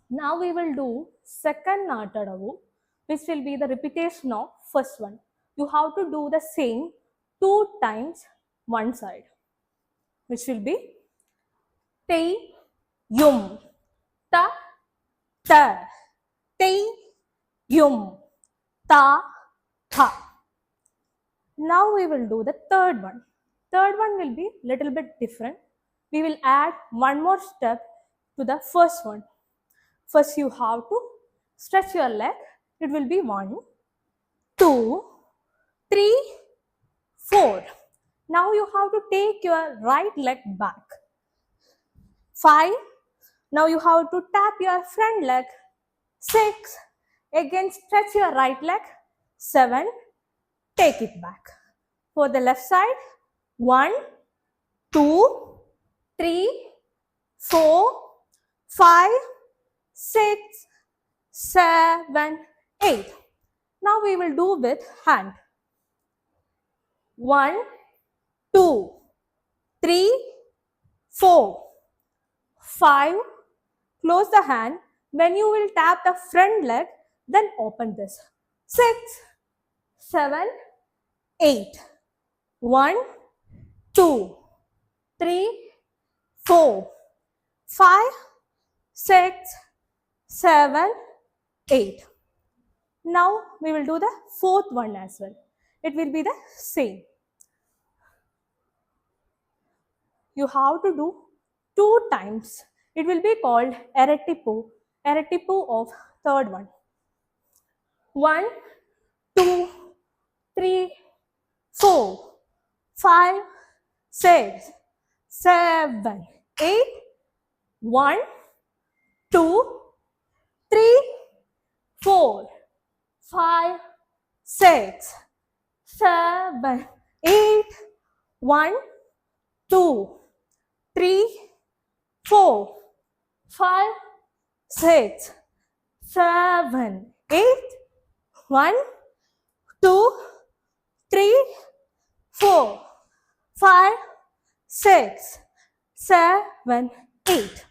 Now we will do second Natadavu, which will be the repetition of first one. You have to do the same 2 times one side, which will be Tei Yum Ta Ta Tei Yum Ta Tha. Now we will do the third one. Third one will be little bit different. We will add one more step to the first one. First you have to stretch your leg. It will be 1, 2, 3, 4. Now you have to take your right leg back. 5. Now you have to tap your front leg. 6. Again stretch your right leg. 7. Take it back. For the left side, 1, 2, 3, 4, 5, 6, 7, 8. Now we will do with hand. 1, 2, 3, 4, 5. Close the hand. When you will tap the front leg, then open this. 6, 7, 8. 1, 2, 3, 4, 5, 6, 7, 8. Now we will do the fourth one as well. It will be the same. You have to do 2 times. It will be called Eretipu of third one. 1, 2, 3, 4, 5, 6, 7, 8. 1, 2, 3, 4, 5, 6, 7, 8. 1, 2, 3, 4, 5, 6, 7, 8. 1, 2, 3, 4, 5, 6, 7, 8.